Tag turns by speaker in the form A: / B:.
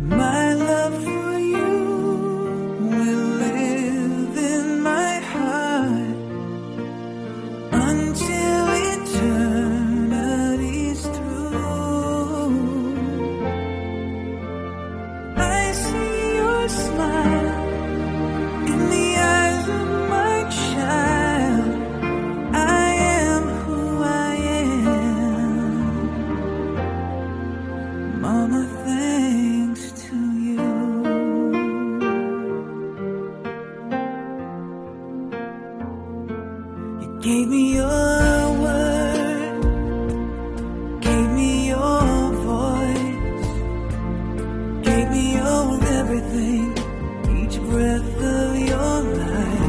A: My love for you will live in my heart until eternity's through. I see your smile in the eyes of my child. I am who I am, Mama, thanks to you. You gave me your word, gave me your voice, gave me your everything, each breath of your life.